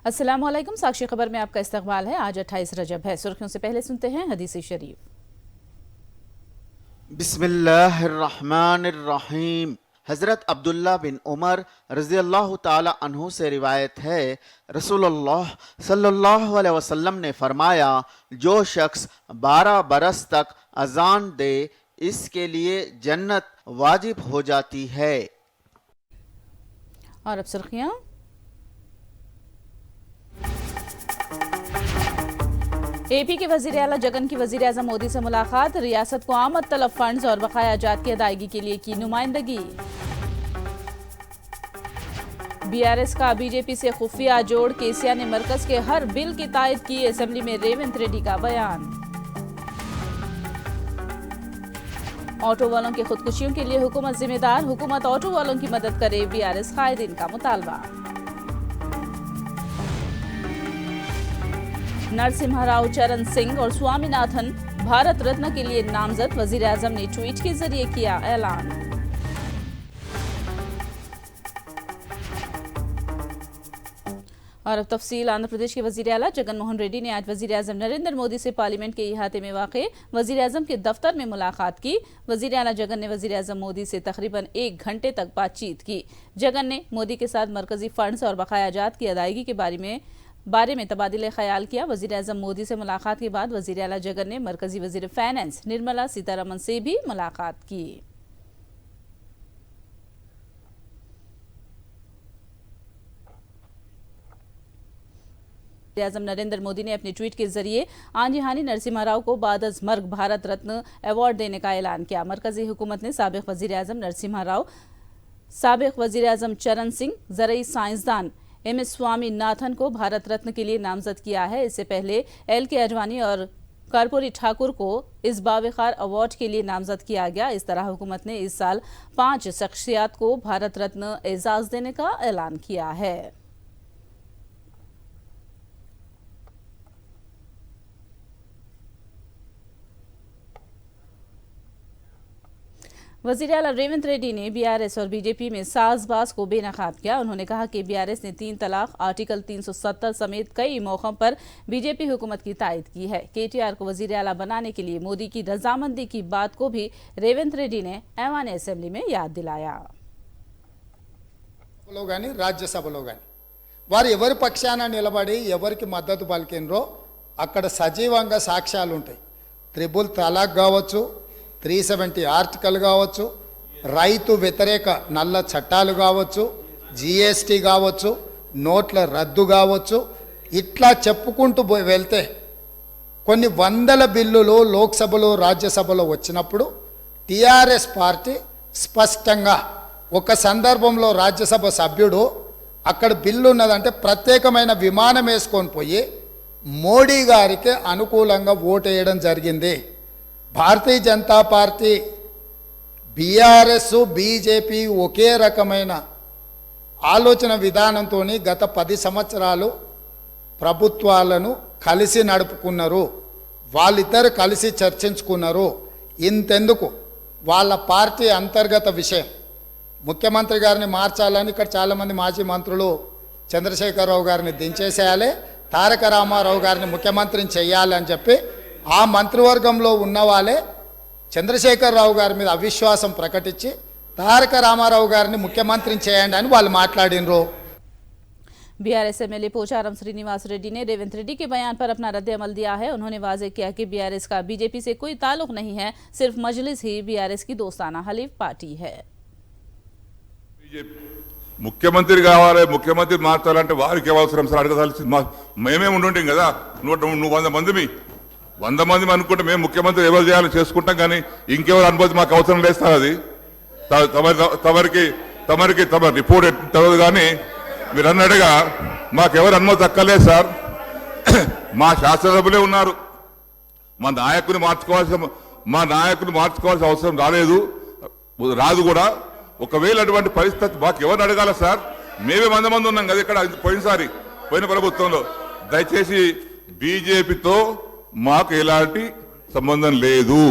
अस्सलाम वालेकुम। साक्षी खबर में आपका इस्तकबाल है। आज 28 रजब है। सुर्खियों से पहले सुनते हैं हदीस शरीफ। बिस्मिल्लाहिर्रहमानिर्रहीम। हज़रत अब्दुल्ला बिन उमर रज़ियल्लाहु ताला अन्हु से रिवायत है, रसूलुल्लाह सल्लल्लाहु अलैहि वसल्लम ने फरमाया, जो शख्स 12 बरस तक अजान दे इसके लिए जन्नत वाजिब हो जाती है। और अब सुर्खियां। एपी के वजीर आला जगन की वजीर आजम मोदी से मुलाकात। रियासत को आमद तलब फंड्स और बकाया जात की अदायगी के लिए की नुमाइंदगी। बीआरएस का बीजेपी से खुफिया जोड़। केसीआर ने मरकज के हर बिल की तायद की। असेंबली में रेवंत रेड्डी का बयान। ऑटो वालों की खुदकुशियों के लिए हुकूमत जिम्मेदार। हुकूमत ऑटो वालों की मदद करे, बीआरएस कायदीन का मुतालबा। नरसिम्हा राव, चरण सिंह और स्वामीनाथन भारत रत्न के लिए नामजद। वजीर आजम ने ट्वीट के जरिए किया ऐलान। और अब तफसील। आंध्र प्रदेश के वजीर आला जगन मोहन रेड्डी ने आज वजीर आजम नरेंद्र मोदी से पार्लियामेंट के इहाते में वाक़ वजीर आजम के दफ्तर में मुलाकात की। वजीर आला जगन ने वजीर आजम मोदी से तकरीबन 1 घंटे तक बातचीत की। जगन ने मोदी के साथ मरकजी फंड्स और बकाया जात की अदायगी के बारे में तबादिले ख्याल किया। वजीर आजम मोदी से मुलाकात के बाद वजीर आला जगन ने मरकजी वजीर फाइनेंस निर्मला सीतारमन से भी मुलाकात की। वजीर आजम नरेंद्र मोदी ने अपने ट्वीट के जरिए आंजिहानी नरसिम्हा राव को बाद अज मर्ग भारत रत्न अवार्ड देने का ऐलान किया। मरकजी हुकूमत ने साबिक वजीर आजम नरसिम्हा राव, साबिक वजीर आजम चरण सिंह, ज़रई साइंसदान एमएस स्वामीनाथन को भारत रत्न के लिए नामजद किया है। इससे पहले एल.के. आडवाणी और कर्पूरी ठाकुर को इस बावकार अवार्ड के लिए नामजद किया गया। इस तरह हुकूमत ने इस साल 5 शख्सियात को भारत रत्न एजाज देने का ऐलान किया है। वजीर आला रेवंत रेड्डी ने बीआरएस और बीजेपी में साजबाज को बेनकाब किया। उन्होंने कहा कि बीआरएस ने 3 तलाक, आर्टिकल 370 समेत कई मौकों पर बीजेपी हुकूमत की तायद की है। केटीआर को वजीर आला बनाने के लिए मोदी की रजामंदी की बात को भी रेवंत रेड्डी ने ऐवान असेंबली में याद दिलाया। राज्यसभలో గాని వారు ఎవరి పక్షాన నిలబడి ఎవరికి మద్దతు పలికినరో అక్కడ సజీవంగా సాక్ష్యాలు ఉంటాయి. త్రిబుల్ తలాక్ కావచ్చు, 370 ఆర్టికల్ కావచ్చు, రైతు వ్యతిరేక నల్ల చట్టాలు కావచ్చు, జీఎస్టీ కావచ్చు, నోట్ల రద్దు కావచ్చు, ఇట్లా చెప్పుకుంటూ వెళ్తే కొన్ని వందల బిల్లులు లోక్సభలో రాజ్యసభలో వచ్చినప్పుడు టీఆర్ఎస్ పార్టీ స్పష్టంగా ఒక సందర్భంలో రాజ్యసభ సభ్యుడు అక్కడ బిల్లు ఉన్నదంటే ప్రత్యేకమైన విమానం వేసుకొని పోయి మోడీ గారికి అనుకూలంగా ఓటు వేయడం జరిగింది. Bharatiya Janata party, BRS, BJP ఒకే రకమైన ఆలోచన విధానంతో గత 10 సంవత్సరాలు ప్రభుత్వాలను కలిసి నడుపుకున్నారు. వాళ్ళిద్దరు కలిసి చర్చించుకున్నారు. ఇంతెందుకు వాళ్ళ పార్టీ అంతర్గత విషయం ముఖ్యమంత్రి గారిని మార్చాలని ఇక్కడ చాలామంది మాజీ మంత్రులు చంద్రశేఖరరావు గారిని దించేసేయాలి, తారక రామారావు గారిని ముఖ్యమంత్రిని చేయాలని చెప్పి ఆ మంత్రివర్గంలో ఉన్న వాళ్ళే చంద్రశేఖరరావు గారి మీద అవిశ్వాసం ప్రకటించి తారక రామారావు గారిని ముఖ్యమంత్రిని చేయండి అని వాళ్ళు మాట్లాడినరు. बीआरएस एमएलए पोचारम श्रीनिवास रेड्डी ने रेवंत रेड्डी के बयान पर अपना रद्द अमल दिया है। उन्होंने वाज़ेह किया कि बीआरएस का बीजेपी से कोई ताल्लुक नहीं है, सिर्फ मजलिस ही बीआरएस की दोस्ताना हलीफ पार्टी है। ముఖ్యమంత్రి కావాలి, ముఖ్యమంత్రి మార్చాలంటే వారికి అవసరం సార్, అడగాల్సి మేమే ఉండుంటాం కదా. నువ్వు 100 మంది అనుకుంటే మేము ముఖ్యమంత్రి ఎవరు చేయాలో చేసుకుంటాం, కానీ ఇంకెవరు అనుమతి మాకు అవసరం లేదు సార్. అది తమరికి రిపోర్ట్ తెలియదు, కానీ మీరు అన్నట్టుగా మాకెవరు అనుమతి అక్కర్లేదు సార్. మా శాసనసభ్యులే ఉన్నారు. మా నాయకుని మార్చుకోవాల్సిన అవసరం రాదు కూడా. ఒకవేళ అటువంటి పరిస్థితి మాకు ఎవరిని అడగాల సార్? మేమే 100 మంది ఉన్నాం కదా ఇక్కడ పోయిన ప్రభుత్వంలో. దయచేసి బీజేపీతో మాకు ఎలాంటి సంబంధం లేదు.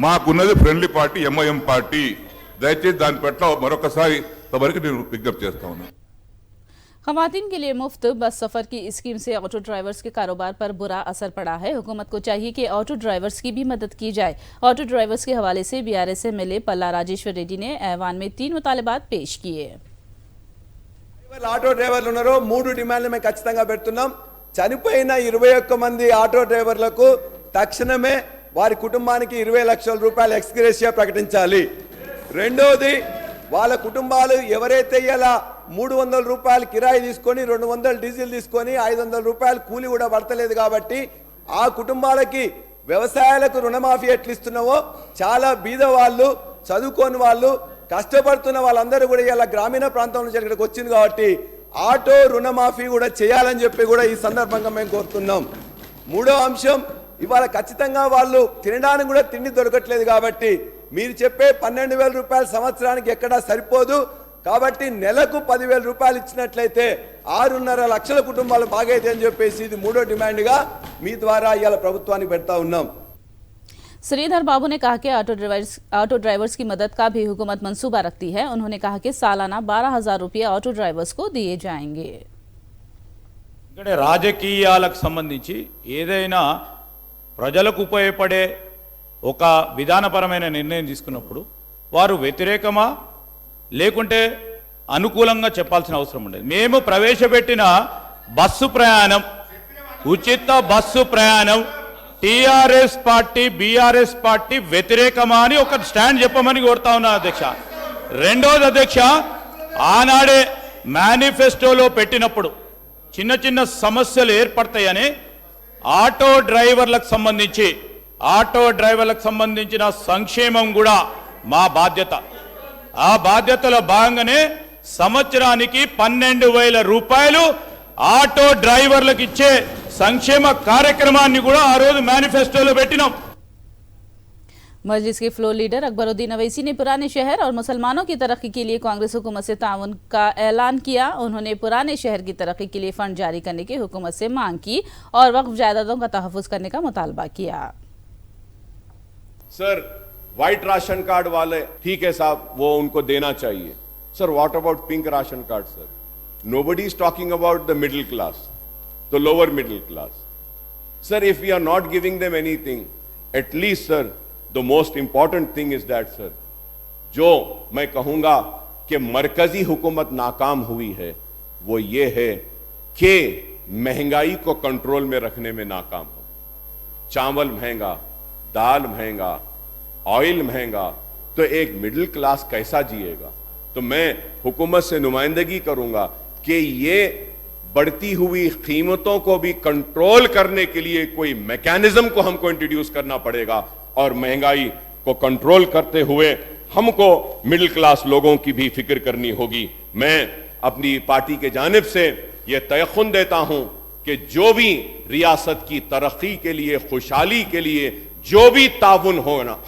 మాకున్నది ఫ్రెండ్లీ పార్టీ ఎంఐఎం పార్టీ. దయచేసి దాని పట్ల మరొకసారి తమరికి నేను విజ్ఞప్తి చేస్తా ఉన్నాను. खवातीन के लिए मुफ्त बस सफर की स्कीम से ऑटो ड्राइवर्स के कारोबार पर बुरा असर पड़ा है। हुकूमत को चाहिए कि ऑटो ड्राइवर्स की भी मदद की जाए। ऑटो ड्राइवर्स के हवाले से बीआरएस एमएलए पल्ला राजेश्वर रेड्डी ने ऐवान में 3 मुतालबात पेश किए। ఆటో డ్రైవర్లు ఉన్నారు 3 డిమాండ్లు మేము ఖచ్చితంగా పెడుతున్నాం। చనిపోయిన 21 మంది ఆటో డ్రైవర్లకు తక్షణమే వారి కుటుంబానికి 20 లక్షల రూపాయల ఎక్స్గ్రేషియా ప్రకటించాలి। రెండోది వాళ్ళ కుటుంబాలు ఎవరైతే ఇలా 300 రూపాయలు కిరాయి తీసుకొని 200 డీజిల్ తీసుకొని 500 రూపాయలు కూలి కూడా పడతలేదు కాబట్టి ఆ కుటుంబాలకి వ్యవసాయాలకు రుణమాఫీ ఎట్లా ఇస్తున్నావో చాలా బీద వాళ్ళు చదువుకోని వాళ్ళు కష్టపడుతున్న వాళ్ళందరూ కూడా ఇలా గ్రామీణ ప్రాంతం నుంచి ఇక్కడికి వచ్చింది కాబట్టి ఆటో రుణమాఫీ కూడా చేయాలని చెప్పి కూడా ఈ సందర్భంగా మేము కోరుతున్నాం। మూడో అంశం ఇవాళ ఖచ్చితంగా వాళ్ళు తినడానికి కూడా తిండి దొరకట్లేదు కాబట్టి మీరు చెప్పే 12,000 రూపాయల సంవత్సరానికి ఎక్కడా సరిపోదు కాబట్టి నెలకు 10,000 రూపాయలు ఇచ్చినట్లయితే 6.5 లక్షల కుటుంబాలు బాగైతే అని చెప్పేసి ఇది మూడో డిమాండ్గా మీ ద్వారా ఇవాళ ప్రభుత్వానికి పెడతా ఉన్నాం। श्रीधर बाबू ने कहा कि ऑटो ड्राइवर्स की मदद का भी हुकूमत मंसूबा रखती है। उन्होंने कहा कि सालाना 12,000 रुपये ऑटो ड्राइवर्स को दिए जाएंगे। ఇక్కడ రాజకీయాలకు సంబంధించి ఏదైనా ప్రజలకు ఉపయోగపడే ఒక విధానపరమైన నిర్ణయం తీసుకున్నప్పుడు వారు వ్యతిరేకమా లేకుంటే అనుకూలంగా చెప్పాల్సిన అవసరం ఉండదు। మేము ప్రవేశపెట్టిన బస్సు ప్రయాణం ఉచిత బస్సు ప్రయాణం టీఆర్ఎస్ పార్టీ బీఆర్ఎస్ పార్టీ వ్యతిరేకమా అని ఒక స్టాండ్ చెప్పమని కోరుతా ఉన్నా అధ్యక్ష। రెండోది అధ్యక్ష, ఆనాడే మేనిఫెస్టోలో పెట్టినప్పుడు చిన్న చిన్న సమస్యలు ఏర్పడతాయని ఆటో డ్రైవర్లకు సంబంధించిన సంక్షేమం కూడా మా బాధ్యత। ఆ బాధ్యతలో భాగంగానే సంవత్సరానికి 12,000 రూపాయలు ఆటో డ్రైవర్లకు ఇచ్చే సంక్షేమ కార్యక్రమాన్ని కూడా ఆ రోజు మేనిఫెస్టోలో పెట్టినాం। मजलिस के फ्लोर लीडर अकबरुद्दीन अवैसी ने पुराने शहर और मुसलमानों की तरक्की के लिए कांग्रेस हुकूमत से ताउन का ऐलान किया। उन्होंने पुराने शहर की तरक्की के लिए फंड जारी करने की हुकूमत से मांग की और वक्फ जायदादों का तहफ़्फ़ुज़ करने का मुतालबा किया। सर व्हाइट राशन कार्ड वाले ठीक है साहब, वो उनको देना चाहिए। Sir what about pink ration card? Sir nobody is talking about the middle class, the lower middle class. Sir if we are not giving them anything, at least sir the most important thing is that sir, जो मैं कहूंगा कि मरकजी हुकूमत नाकाम हुई है वो ये है कि महंगाई को कंट्रोल में रखने में नाकाम हो। चावल महंगा, दाल महंगा, ऑयल महंगा, तो एक मिडिल क्लास कैसा जिएगा? तो मैं हुकूमत से नुमाइंदगी करूंगा कि ये बढ़ती हुई कीमतों को भी कंट्रोल करने के लिए कोई मैकेनिज्म को हमको इंट्रोड्यूस करना पड़ेगा और महंगाई को कंट्रोल करते हुए हमको मिडिल क्लास लोगों की भी फिक्र करनी होगी। मैं अपनी पार्टी के जानिब से यह तयख्खुन देता हूं कि जो भी रियासत की तरक्की के लिए, खुशहाली के लिए जो भी ताउन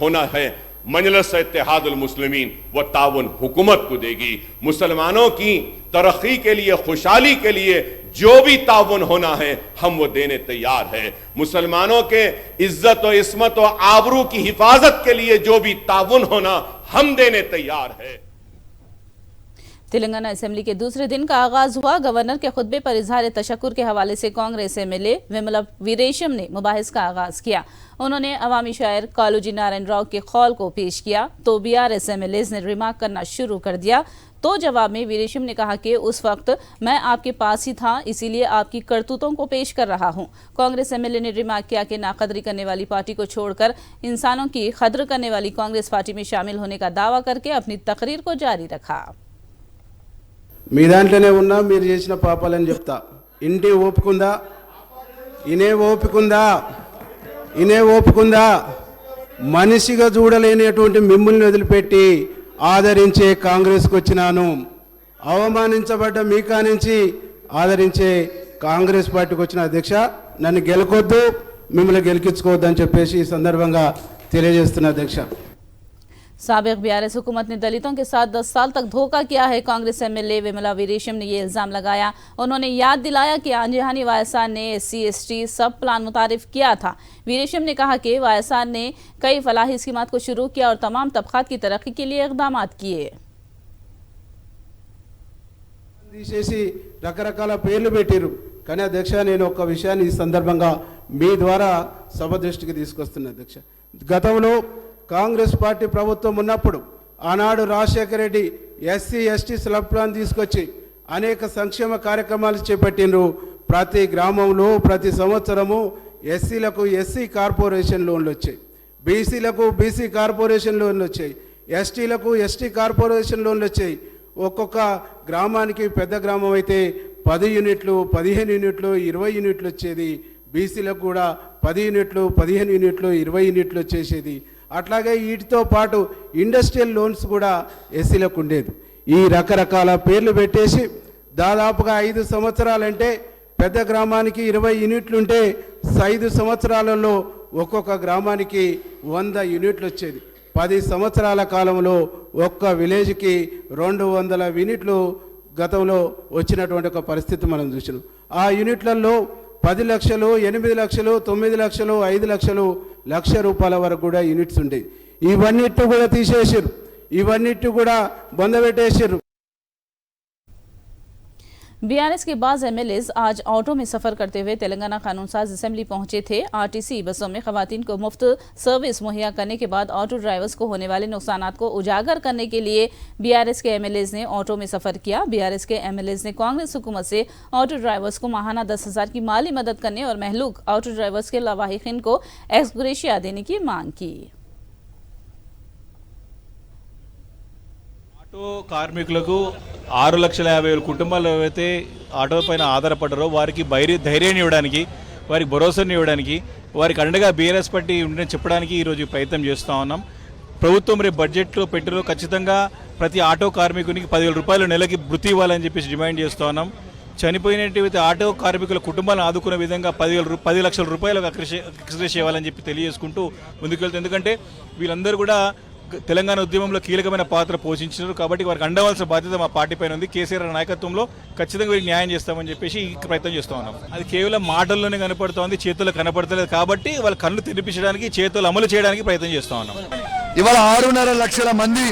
होना है, मजलिस इत्तेहादुल मुस्लिमीन वो ताउन हुकूमत को देगी। मुसलमानों की तरक्की के लिए, खुशहाली के लिए जो भी ताउन होना है हम वो देने तैयार है। मुसलमानों के इज्जत और इस्मत और आबरू की हिफाजत के लिए जो भी ताउन होना हम देने तैयार है। तेलंगाना असेंबली के दूसरे दिन का आगाज हुआ। गवर्नर के खुतबे पर इजहार तशक्कुर के हवाले से कांग्रेस एमएलए विमला वीरेशम ने मुबाहिस का आगाज किया। उन्होंने अवामी शायर कालूजी नारायण राव के कौल को पेश किया तो बीआरएस एमएलएज ने रिमार्क करना शुरू कर दिया। तो जवाब में वीरेशम ने कहा कि उस वक्त मैं आपके पास ही था, इसीलिए आपकी करतूतों को पेश कर रहा हूं। कांग्रेस एमएलए ने रिमार्क किया कि नाकदरी करने वाली पार्टी को छोड़कर इंसानों की कद्र करने वाली कांग्रेस पार्टी में शामिल होने का दावा करके अपनी तकरीर को जारी रखा। మీ దాంట్లోనే ఉన్నా, మీరు చేసిన పాపాలని చెప్తా। ఇంటి ఓపుకుందా, ఇనే ఓపుకుందా మనిషిగా చూడలేనటువంటి మిమ్మల్ని వదిలిపెట్టి ఆదరించే కాంగ్రెస్కి వచ్చినాను। అవమానించబడ్డ మీకా నుంచి ఆదరించే కాంగ్రెస్ పార్టీకి వచ్చిన అధ్యక్ష, నన్ను గెలకొద్దు, మిమ్మల్ని గెలికించుకోవద్దని చెప్పేసి ఈ సందర్భంగా తెలియజేస్తున్నా అధ్యక్ష। साबिक बीआरएस हुकूमत ने दलितों के साथ 10 साल तक धोखा किया है। कांग्रेस एमएलए विमला वीरेशम ने ये इल्जाम लगाया। उन्होंने याद दिलाया कि आंजहानी वायसार ने SC/ST सब प्लान मुतारिफ किया था। वीरेशम ने कहा कि वायसार ने कई फलाही स्कीमात को शुरू किया और तमाम तबकात की तरक्की के लिए इकदाम किए। తీసేసి రకరకాల పేర్లు పెట్టారు. కానీ అధ్యక్ష, నేను ఒక విషయాన్ని ఈ సందర్భంగా మీ ద్వారా సభ దృష్టికి తీసుకొస్తున్నా అధ్యక్ష. గతంలో కాంగ్రెస్ పార్టీ ప్రభుత్వం ఉన్నప్పుడు ఆనాడు Rajasekhara Reddy SC ST slub plan తీసుకొచ్చి అనేక సంక్షేమ కార్యక్రమాలు చేపట్టిండ్రు. ప్రతి గ్రామంలో ప్రతి సంవత్సరము ఎస్సీలకు ఎస్సీ కార్పొరేషన్ లోన్లు వచ్చాయి, బీసీలకు బీసీ కార్పొరేషన్ లోన్లు వచ్చాయి, ఎస్టీలకు ఎస్టీ కార్పొరేషన్ లోన్లు వచ్చాయి. ఒక్కొక్క గ్రామానికి పెద్ద గ్రామం అయితే 10 యూనిట్లు, 15 యూనిట్లు, 20 యూనిట్లు వచ్చేది. బీసీలకు కూడా 10 యూనిట్లు, 15 యూనిట్లు, 20 యూనిట్లు వచ్చేసేది. అట్లాగే వీటితో పాటు ఇండస్ట్రియల్ లోన్స్ కూడా ఎస్సీలకు ఉండేది. ఈ రకరకాల పేర్లు పెట్టేసి దాదాపుగా 5 సంవత్సరాలంటే పెద్ద గ్రామానికి 20 యూనిట్లు ఉంటే 5 సంవత్సరాలలో ఒక్కొక్క గ్రామానికి 100 యూనిట్లు వచ్చేది. 10 సంవత్సరాల కాలంలో ఒక్క విలేజ్కి 200 యూనిట్లు గతంలో వచ్చినటువంటి ఒక పరిస్థితి మనం చూసినాం. ఆ యూనిట్లలో 10 లక్షలు, 8 లక్షలు, 9 లక్షలు, 5 లక్షలు, ₹1,00,000 వరకు కూడా యూనిట్స్ ఉండేవి. ఇవన్నిటి కూడా తీసేసారు, ఇవన్నిటి కూడా బొందబెట్టేసారు. बीआरएस के बाज़ एमएलएज आज ऑटो में सफर करते हुए तेलंगाना कानून साज असेंबली पहुंचे थे। आरटीसी बसों में खवातीन को मुफ्त सर्विस मुहैया करने के बाद ऑटो ड्राइवर्स को होने वाले नुकसानात को उजागर करने के लिए बीआरएस के एमएलएज ने ऑटो में सफर किया। बीआरएस के एमएलएज ने कांग्रेस हुकूमत से ऑटो ड्राइवर्स को माहाना 10,000 की माली मदद करने और महलूक ऑटो ड्राइवर्स के लवाहिकीन को एक्स ग्रेशिया देने की मांग की। ఆటో కార్మికులకు 6,50,000 కుటుంబాలు ఏవైతే ఆటో పైన ఆధారపడ్డారో వారికి ధైర్యాన్ని ఇవ్వడానికి, వారికి భరోసాని ఇవ్వడానికి, వారికి అండగా బీఆర్ఎస్ పార్టీ ఉందని చెప్పడానికి ఈరోజు ప్రయత్నం చేస్తూ ఉన్నాం. ప్రభుత్వం రేపు బడ్జెట్లో పెట్టిలో ఖచ్చితంగా ప్రతి ఆటో కార్మికునికి 10,000 రూపాయలు నెలకి భృతి ఇవ్వాలని చెప్పేసి డిమాండ్ చేస్తూ ఉన్నాం. చనిపోయినట్టు ఆటో కార్మికుల కుటుంబాలను ఆదుకునే విధంగా 10 లక్షల రూపాయలు ఎక్స్గ్రేషియా ఇవ్వాలని చెప్పి తెలియజేసుకుంటూ ముందుకెళ్తాం. ఎందుకంటే వీళ్ళందరూ కూడా తెలంగాణ ఉద్యమంలో కీలకమైన పాత్ర పోషించారు కాబట్టి వారికి అండవలసిన బాధ్యత మా పార్టీ పైన ఉంది. కేసీఆర్ నాయకత్వంలో ఖచ్చితంగా వీరికి న్యాయం చేస్తామని చెప్పేసి ప్రయత్నం చేస్తూ ఉన్నాం. అది కేవలం మాటల్లోనే కనపడుతోంది, చేతుల్లో కనపడతలేదు. కాబట్టి వాళ్ళ కళ్ళు తెరిపించడానికి, చేతులు అమలు చేయడానికి ప్రయత్నం చేస్తూ ఉన్నాం. ఇవాళ 6.5 లక్షల మంది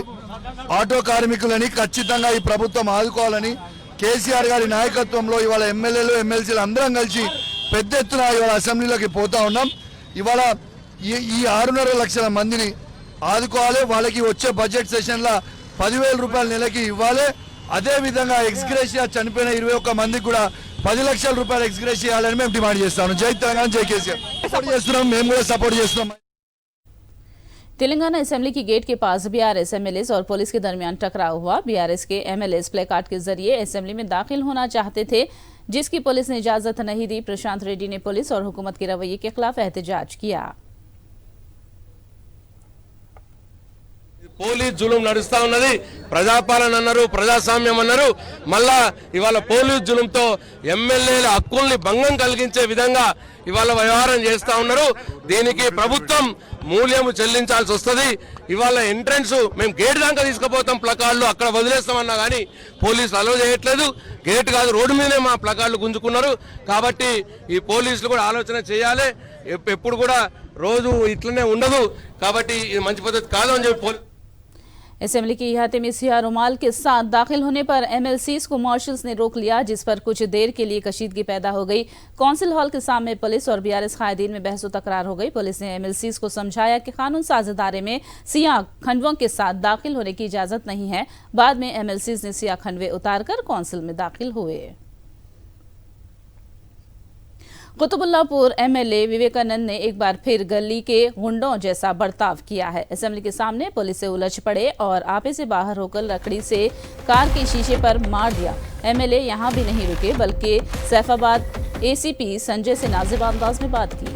ఆటో కార్మికులని ఖచ్చితంగా ఈ ప్రభుత్వం ఆదుకోవాలని కేసీఆర్ గారి నాయకత్వంలో ఇవాళ ఎమ్మెల్యేలు, ఎమ్మెల్సీలు అందరం కలిసి పెద్ద ఎత్తున ఇవాళ అసెంబ్లీలోకి పోతా ఉన్నాం. ఇవాళ ఈ 6.5 లక్షల మందిని ఆదుకోవాలి. వాళ్ళకి వచ్చే బడ్జెట్ సెషన్లో 10,000 రూపాయలు నెలకి ఇవ్వాలి. అదేవిధంగా ఎక్స్గ్రేషియా చనిపోయిన 21 మందికి కూడా 10 లక్షల రూపాయలు ఎక్స్గ్రేషియా ఇవ్వాలని మేము డిమాండ్ చేస్తాము. జై తెలంగాణ, జై కేసీఆర్. సపోర్ట్ చేస్తున్నాం, మేము కూడా సపోర్ట్ చేస్తున్నాం. तेलंगाना असेंबली की गेट के पास बीआरएस एमएलएज और पुलिस के दरमियान टकराव हुआ। बीआरएस के एमएलएज प्ले कार्ड के जरिए असेंबली में दाखिल होना चाहते थे, जिसकी पुलिस ने इजाजत नहीं दी। प्रशांत रेड्डी ने पुलिस और हुकूमत के रवैये के खिलाफ एहतजाज किया। పోలీస్ జులుం నడుస్తా ఉన్నది. ప్రజాపాలన అన్నారు, ప్రజాస్వామ్యం అన్నారు. మళ్ళా ఇవాళ పోలీస్ జులుంతో ఎమ్మెల్యేల హక్కుల్ని భంగం కలిగించే విధంగా ఇవాళ వ్యవహారం చేస్తా ఉన్నారు. దీనికి ప్రభుత్వం మూల్యం చెల్లించాల్సి వస్తుంది. ఇవాళ ఎంట్రన్స్ మేము గేట్ దాకా తీసుకుపోతాం, ప్లకార్డులు అక్కడ వదిలేస్తామన్నా కానీ పోలీసులు అలో చేయట్లేదు. గేట్ కాదు, రోడ్డు మీదనే మా ప్లకార్డులు గుంజుకున్నారు. కాబట్టి ఈ పోలీసులు కూడా ఆలోచన చేయాలి. ఎప్పుడు కూడా రోజు ఇట్లనే ఉండదు. కాబట్టి ఇది మంచి పద్ధతి కాదు అని చెప్పి असेंबली के इहाते में सियाह रुमाल के साथ दाखिल होने पर एमएलसीज को मार्शल्स ने रोक लिया, जिस पर कुछ देर के लिए कशीदगी पैदा हो गई। कौंसिल हॉल के सामने पुलिस और बीआरएस कायदीन में बहस तकरार हो गई। पुलिस ने एमएलसीज को समझाया कि कानून साज इदारे में सियाह खंडवों के साथ दाखिल होने की इजाजत नहीं है। बाद में एमएलसीज ने सियाह खंडवे उतारकर कौंसिल में दाखिल हुए। कुतुबुल्लापुर एमएलए विवेकानंद ने एक बार फिर गली के गुंडों जैसा बर्ताव किया है। असेंबली के सामने पुलिस से उलझ पड़े और आपे से बाहर होकर लकड़ी से कार के शीशे पर मार दिया। एमएलए यहां भी नहीं रुके, बल्कि सैफाबाद एसीपी संजय से नाज़िब अंदाज में बात की।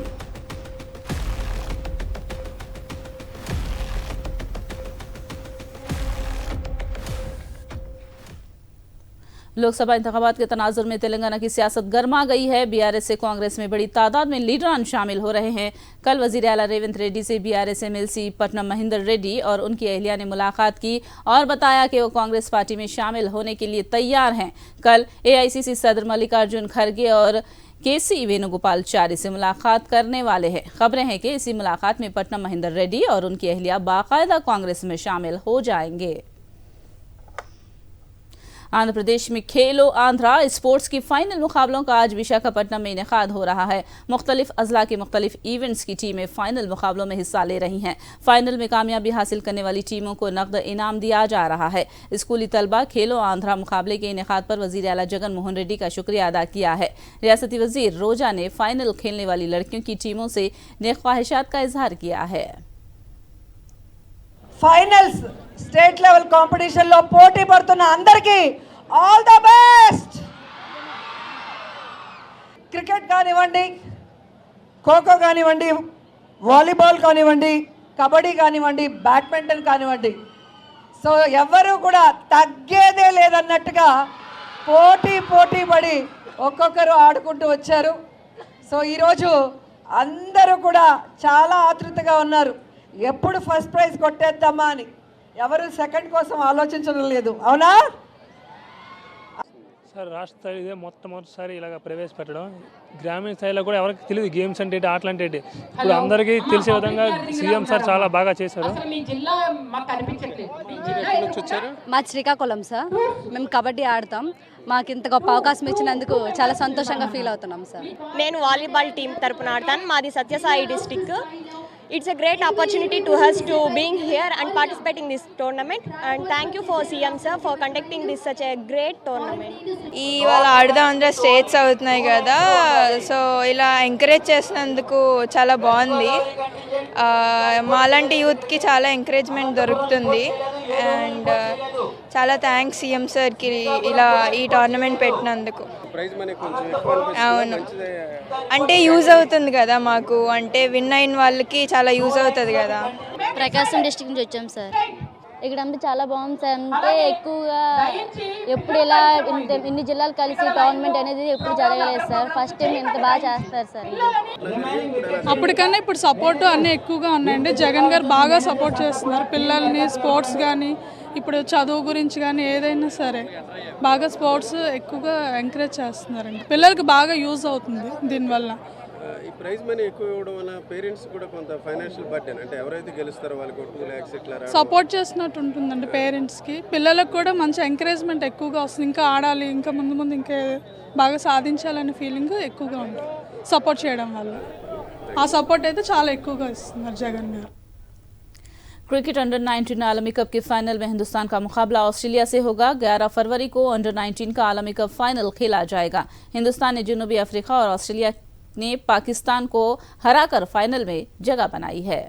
लोकसभा इंतखाबात के तनाजुर में तेलंगाना की सियासत गर्मा गई है। बीआरएस से कांग्रेस में बड़ी तादाद में लीडरान शामिल हो रहे हैं। कल वजीर आला रेवंत रेड्डी से BRS MLC Putnam Mahendra Reddy और उनकी अहलिया ने मुलाकात की और बताया कि वो कांग्रेस पार्टी में शामिल होने के लिए तैयार हैं। कल एआईसीसी सदर मल्लिकार्जुन खड़गे और केसी वेणुगोपालचारी से मुलाकात करने वाले हैं। खबरें हैं कि इसी मुलाकात में पटनम महेंद्र रेड्डी और उनकी अहलिया बाकायदा कांग्रेस में शामिल हो जाएंगे। आंध्र प्रदेश में खेलो आंध्रा स्पोर्ट्स की फाइनल मुकाबलों का आज विशाखापट्टनम में इनेकाद हो रहा है। मुख्तलिफ अजला के मुख्तलिफ इवेंट्स की टीमें फाइनल मुकाबलों में हिस्सा ले रही हैं। फाइनल में कामयाबी हासिल करने वाली टीमों को नकद इनाम दिया जा रहा है। स्कूली तलबा खेलो आंध्रा मुकाबले के इनेकाद पर वजीर आला जगन मोहन रेड्डी का शुक्रिया अदा किया है। रियासती वजीर रोजा ने फाइनल खेलने वाली लड़कियों की टीमों से नेक ख्वाहिशात का इजहार किया है। ఫైనల్స్ స్టేట్ లెవెల్ కాంపిటీషన్ లో పోటీ పడుతున్న అందరికీ ఆల్ ద బెస్ట్. క్రికెట్ కానివ్వండి, ఖోఖో కానివ్వండి, వాలీబాల్ కానివ్వండి, కబడ్డీ కానివ్వండి, బ్యాడ్మింటన్ కానివ్వండి, సో ఎవరు కూడా తగ్గేదే లేదన్నట్టుగా పోటీ పడి ఒక్కొక్కరు ఆడుకుంటూ వచ్చారు. సో ఈరోజు అందరూ కూడా చాలా ఆతృతగా ఉన్నారు. ఎప్పుడు ఫస్ట్ ప్రైజ్ కొట్టేద్దామా అని, ఎవరు సెకండ్ కోసం ఆలోచించడం లేదు. అవునా సార్? రాష్ట్ర స్థాయి ఇదే మొట్టమొదటిసారి ఇలాగ ప్రవేశపెట్టడం. గ్రామీణ స్థాయిలో కూడా ఎవరికి తెలియదు గేమ్స్ అంటే ఆటలు అంటే. ఇప్పుడు అందరికీ తెలిసే విధంగా సీఎం సార్ చాలా బాగా చేశారు. మా శ్రీకాకుళం సార్, మేము కబడ్డీ ఆడతాం. మాకు ఇంత గొప్ప అవకాశం ఇచ్చినందుకు చాలా సంతోషంగా ఫీల్ అవుతున్నాం సార్. నేను వాలీబాల్ టీం తరపున ఆడతాను. మాది Sathya Sai district. It's a great opportunity to us to being here and participating in this tournament, and thank you for CM sir for conducting this such a great tournament. ఇవాళ ఆడదాం అందరూ states అవుతున్నాయి కదా, so ఇలా encourage చేసినందుకు చాలా బాగుంది. మాలాంటి యూత్కి చాలా ఎంకరేజ్మెంట్ దొరుకుతుంది. అండ్ చాలా థ్యాంక్స్ సీఎం సార్కి ఇలా ఈ టోర్నమెంట్ పెట్టినందుకు. అవును, అంటే యూజ్ అవుతుంది కదా మాకు, అంటే విన్ అయిన వాళ్ళకి చాలా యూజ్ అవుతుంది కదా. ప్రకాశం డిస్ట్రిక్ట్ నుంచి వచ్చాం సార్. ఇక్కడ అంటే చాలా బాగుంది సార్. అంటే ఎక్కువగా ఎప్పుడు ఇలా ఇన్ని జిల్లాలు కలిసి టోర్నమెంట్ అనేది ఎప్పుడు జరగలేదు సార్. ఫస్ట్ టైం ఇంత బాగా చేస్తారు సార్. అప్పటికన్నా ఇప్పుడు సపోర్ట్ అన్నీ ఎక్కువగా ఉన్నాయండి. జగన్ గారు బాగా సపోర్ట్ చేస్తున్నారు పిల్లల్ని, స్పోర్ట్స్ కానీ ఇప్పుడు చదువు గురించి కానీ ఏదైనా సరే బాగా స్పోర్ట్స్ ఎక్కువగా ఎంకరేజ్ చేస్తున్నారండి. పిల్లలకి బాగా యూజ్ అవుతుంది దీనివల్ల. ఈ ప్రైజ్ మనీ ఎక్కువ ఇవ్వడం వల్ల పేరెంట్స్ కూడా కొంత ఫైనాన్షియల్ బర్డెన్, అంటే ఎవరైతే గెలుస్తారో వాళ్ళకి 2 lakhs ఇట్లా సపోర్ట్ చేసినట్టు ఉంటుందండి పేరెంట్స్కి. పిల్లలకు కూడా మంచి ఎంకరేజ్మెంట్ ఎక్కువగా వస్తుంది. ఇంకా ఆడాలి, ఇంకా ముందు ఇంకా బాగా సాధించాలనే ఫీలింగ్ ఎక్కువగా ఉంటుంది సపోర్ట్ చేయడం వల్ల. ఆ సపోర్ట్ అయితే చాలా ఎక్కువగా ఇస్తున్నారు జగన్ గారు. क्रिकेट अंडर 19 आलमी कप के फाइनल में हिंदुस्तान का मुकाबला ऑस्ट्रेलिया से होगा। 11 फरवरी को अंडर 19 का आलमी कप फाइनल खेला जाएगा। हिंदुस्तान ने जनूबी अफ्रीका और ऑस्ट्रेलिया ने पाकिस्तान को हराकर फाइनल में जगह बनाई है।